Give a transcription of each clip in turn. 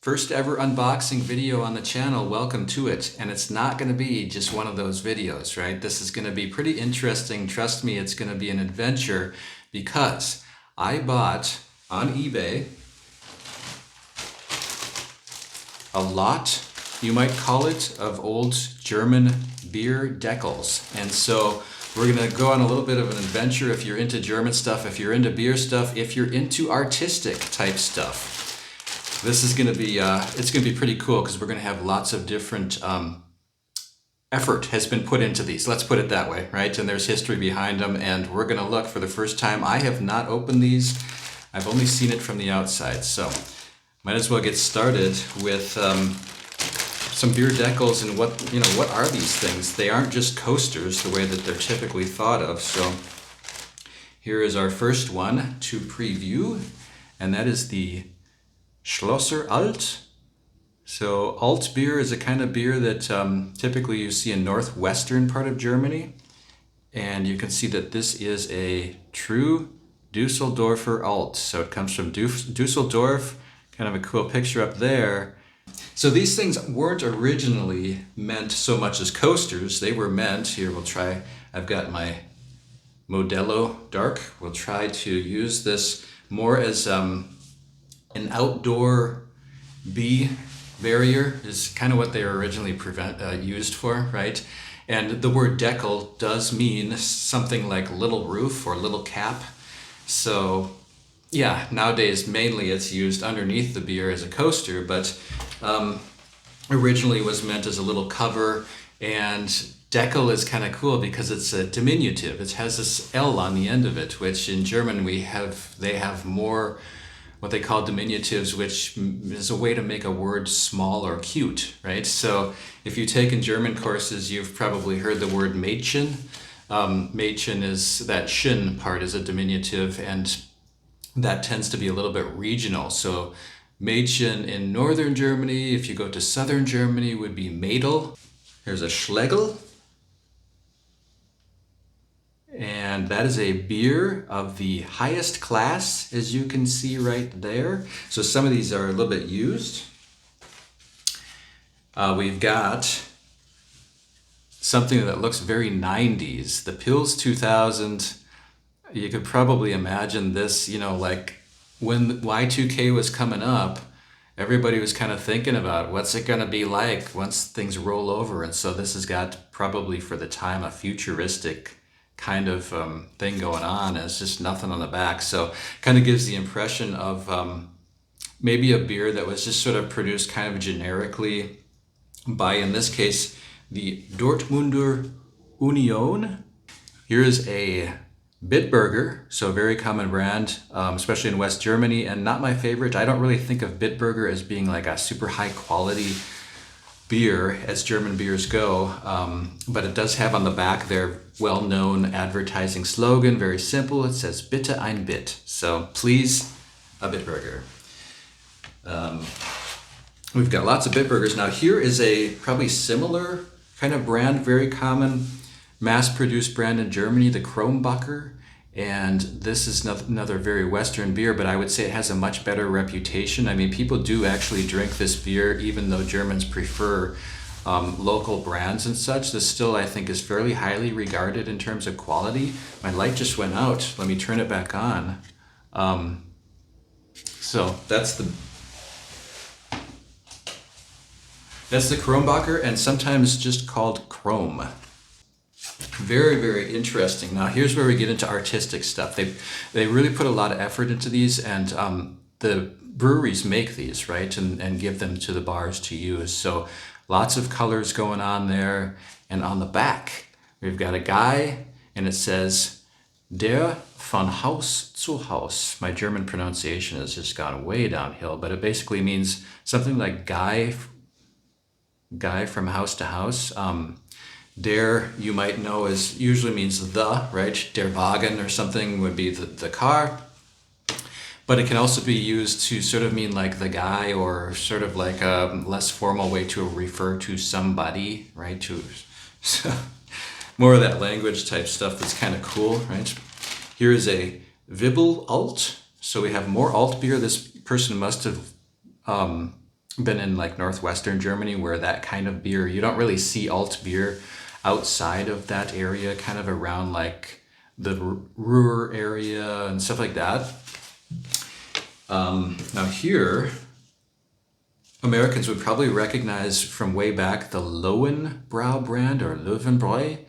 First ever unboxing video on the channel, welcome to it. And it's not going to be just one of those videos, right? This is going to be pretty interesting. Trust me, it's going to be an adventure because I bought on eBay a lot, you might call it, of old German beer decals. And so we're going to go on a little bit of an adventure if you're into German stuff, if you're into beer stuff, if you're into artistic type stuff. This is going to be, it's going to be pretty cool because we're going to have lots of different effort has been put into these. Let's put it that way, right? And there's history behind them. And we're going to look for the first time. I have not opened these. I've only seen it from the outside. So might as well get started with some beer decals and what are these things? They aren't just coasters the way that they're typically thought of. So here is our first one to preview, and that is the Schlosser Alt. So alt beer is a kind of beer that typically you see in northwestern part of Germany. And you can see that this is a true Düsseldorfer Alt. So it comes from Düsseldorf, kind of a cool picture up there. So these things weren't originally meant so much as coasters. They were meant, here we'll try, I've got my Modelo Dark. We'll try to use this more as an outdoor bee barrier is kind of what they were originally used for, right? And the word decal does mean something like little roof or little cap. So yeah, nowadays mainly it's used underneath the beer as a coaster, but originally was meant as a little cover. And decal is kind of cool because it's a diminutive. It has this L on the end of it, which in German they have more what they call diminutives, which is a way to make a word small or cute, right? So if you've taken German courses, you've probably heard the word Mädchen. Mädchen is that shin part is a diminutive, and that tends to be a little bit regional. So Mädchen in northern Germany, if you go to southern Germany, would be Mädel. Here's a Schlegel. And that is a beer of the highest class, as you can see right there. So some of these are a little bit used. We've got something that looks very 90s, the Pils 2000. You could probably imagine this, like when Y2K was coming up, everybody was kind of thinking about what's it going to be like once things roll over. And so this has got probably for the time a futuristic kind of thing going on. It's just nothing on the back. So kind of gives the impression of maybe a beer that was just sort of produced kind of generically by, in this case, the Dortmunder Union. Here is a Bitburger, so a very common brand, especially in West Germany, and not my favorite. I don't really think of Bitburger as being like a super high quality beer as German beers go, but it does have on the back their well-known advertising slogan, very simple. It says Bitte ein Bit, so please a Bitburger. We've got lots of Bitburgers. Now here is a probably similar kind of brand, very common mass-produced brand in Germany, the Kronbacher. And this is another very Western beer, but I would say it has a much better reputation. I mean, people do actually drink this beer, even though Germans prefer local brands and such. This still, I think, is fairly highly regarded in terms of quality. My light just went out. Let me turn it back on. So that's the Kronbacher, and sometimes just called Chrome. Very, very interesting. Now here's where we get into artistic stuff. They really put a lot of effort into these, and the breweries make these, right, and give them to the bars to use. So lots of colors going on there. And on the back, we've got a guy, and it says, Der von Haus zu Haus. My German pronunciation has just gone way downhill, but it basically means something like guy from house to house. Der, you might know, usually means the, right? Der Wagen or something would be the car. But it can also be used to sort of mean like the guy, or sort of like a less formal way to refer to somebody, right? So more of that language type stuff that's kind of cool, right? Here is a Wibbel Alt. So we have more alt beer. This person must have been in like northwestern Germany where that kind of beer, you don't really see alt beer outside of that area, kind of around like the Ruhr area and stuff like that. Now here, Americans would probably recognize from way back the Lowenbrau brand or Löwenbräu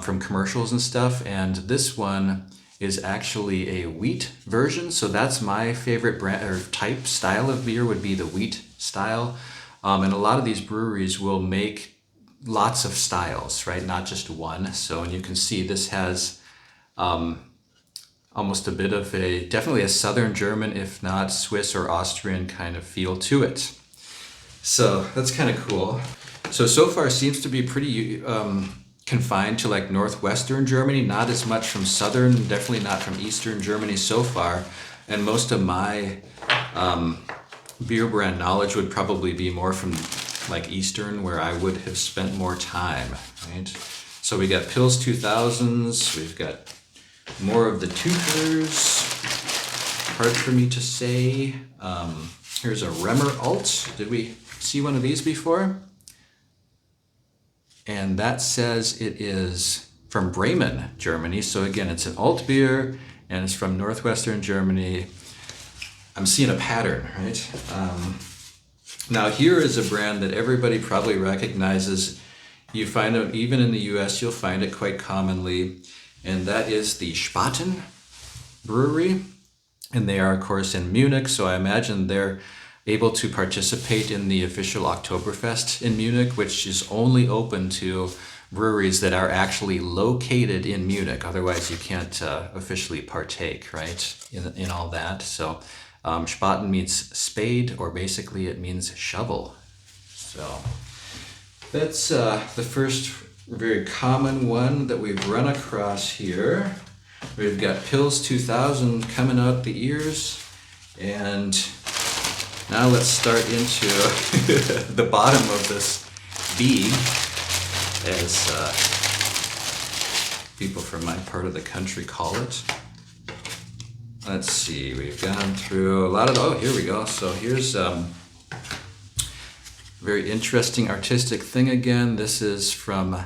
from commercials and stuff. And this one is actually a wheat version. So that's my favorite brand or type style of beer would be the wheat style. And a lot of these breweries will make lots of styles, right? Not just one. So, and you can see this has almost a bit of a, definitely a Southern German, if not Swiss or Austrian kind of feel to it. So that's kind of cool. So far seems to be pretty confined to like northwestern Germany, not as much from southern, definitely not from eastern Germany so far. And most of my beer brand knowledge would probably be more from like eastern, where I would have spent more time, right? So we got Pils 2000s, we've got more of the Toothers, hard for me to say. Here's a Remmer Alt. Did we see one of these before? And that says it is from Bremen, Germany. So again, it's an alt beer and it's from northwestern Germany. I'm seeing a pattern, right? Now here is a brand that everybody probably recognizes. You find it even in the US, you'll find it quite commonly. And that is the Spaten Brewery. And they are, of course, in Munich. So I imagine they're able to participate in the official Oktoberfest in Munich, which is only open to breweries that are actually located in Munich. Otherwise, you can't officially partake, right, in all that. So Spaten means spade, or basically it means shovel. So that's the first very common one that we've run across here. We've got Pils 2000 coming out the ears, and now let's start into the bottom of this bead, as people from my part of the country call it. Let's see, we've gone through a lot of, oh, here we go. So here's very interesting artistic thing again. This is from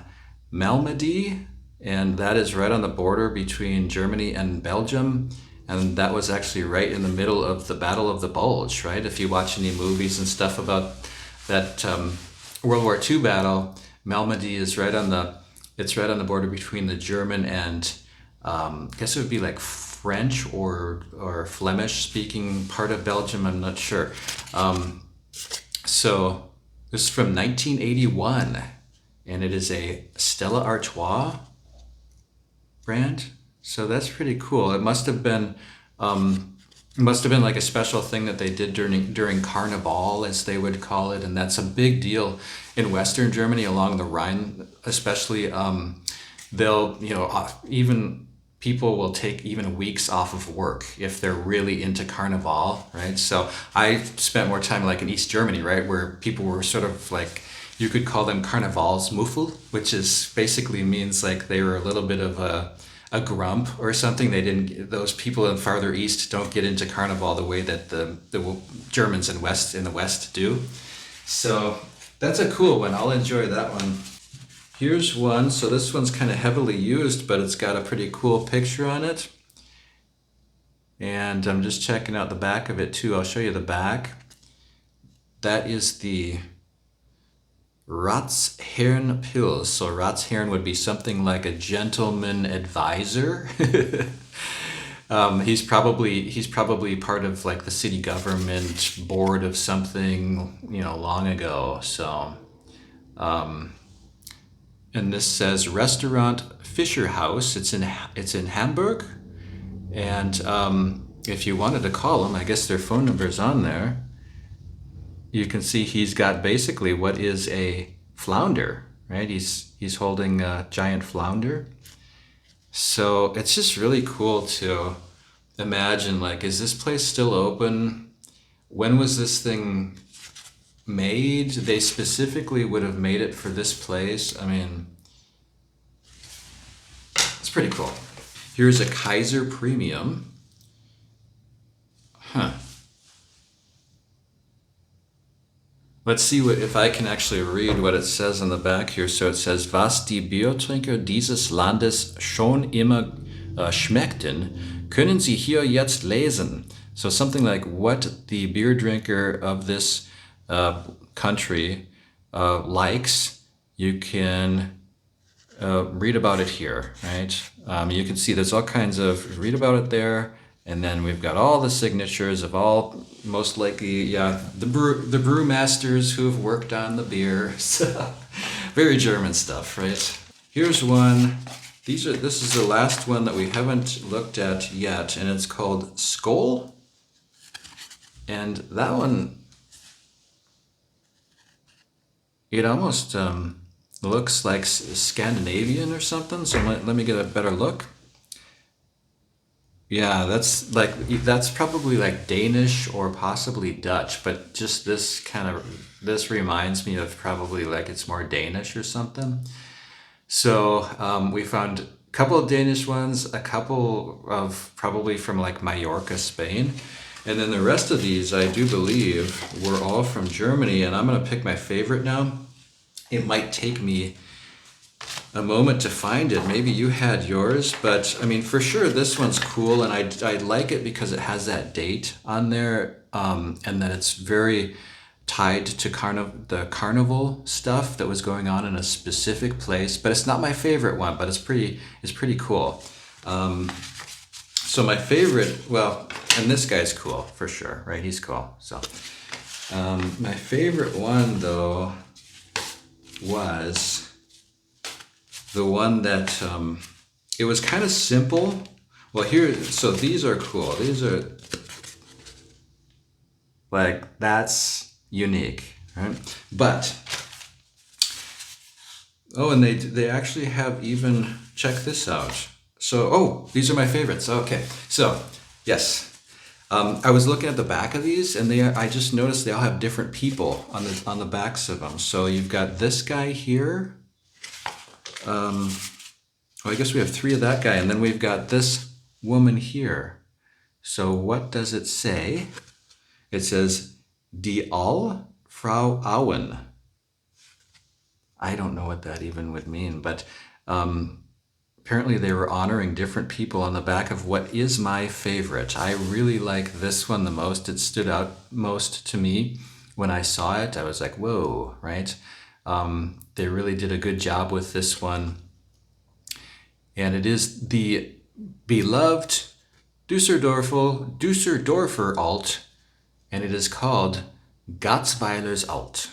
Malmedy, and that is right on the border between Germany and Belgium. And that was actually right in the middle of the Battle of the Bulge, right? If you watch any movies and stuff about that World War II battle, Malmedy is right on the, it's right on the border between the German and I guess it would be like French or Flemish speaking part of Belgium, I'm not sure. So this is from 1981, and it is a Stella Artois brand. So that's pretty cool. It must have been like a special thing that they did during Carnival, as they would call it, and that's a big deal in Western Germany along the Rhine, especially. They'll, even people will take even weeks off of work if they're really into Carnival, right? So I spent more time like in East Germany, right, where people were sort of like, you could call them Karnevalsmuffel, which is basically means like they were a little bit of a grump or something. They didn't, those people in farther east don't get into Carnival the way that the Germans in the West do. So that's a cool one. I'll enjoy that one. Here's one. So this one's kind of heavily used, but it's got a pretty cool picture on it. And I'm just checking out the back of it too. I'll show you the back. That is the Ratsherrn Pils. So Ratsherrn would be something like a gentleman advisor. He's probably part of like the city government board of something, long ago. So, and this says Restaurant Fischer House. It's in Hamburg, and if you wanted to call them, I guess their phone number's on there. You can see he's got basically what is a flounder, right? He's holding a giant flounder. So it's just really cool to imagine, like, is this place still open? When was this thing made? They specifically would have made it for this place. I mean, it's pretty cool. Here's a Kaiser Premium. Huh. Let's see if I can actually read what it says on the back here. So it says, was die Biertrinker dieses Landes schon immer schmeckten, können Sie hier jetzt lesen. So something like what the beer drinker of this country likes, you can read about it here, right? You can see there's all kinds of, read about it there. And then we've got all the signatures of all, most likely, yeah, the brewmasters who have worked on the beer. So, very German stuff, right? Here's one. This is the last one that we haven't looked at yet, and it's called Skål. And that one, it almost looks like Scandinavian or something. So let me get a better look. Yeah, that's probably like Danish or possibly Dutch, but just this reminds me of probably like it's more Danish or something. So we found a couple of Danish ones, a couple of probably from like Mallorca, Spain. And then the rest of these, I do believe, were all from Germany. And I'm going to pick my favorite now. It might take me a moment to find it. Maybe you had yours, but I mean, for sure, this one's cool. And I like it because it has that date on there. And then it's very tied to the carnival stuff that was going on in a specific place. But it's not my favorite one, but it's pretty cool. So my favorite, well, and this guy's cool for sure, right? He's cool. So my favorite one though was the one that it was kind of simple. Well, here, so these are cool. These are like, that's unique, right? But oh, and they actually have even, check this out. So, oh, these are my favorites. Okay, so yes, I was looking at the back of these, and I just noticed they all have different people on the backs of them. So you've got this guy here. Well, I guess we have 3 of that guy, and then we've got this woman here. So what does it say? It says, Die All Frau Auen. I don't know what that even would mean, but apparently they were honoring different people on the back of what is my favorite. I really like this one the most. It stood out most to me when I saw it. I was like, whoa, right? They really did a good job with this one. And it is the beloved Düsseldorfer Alt, and it is called Gatzweiler's Alt.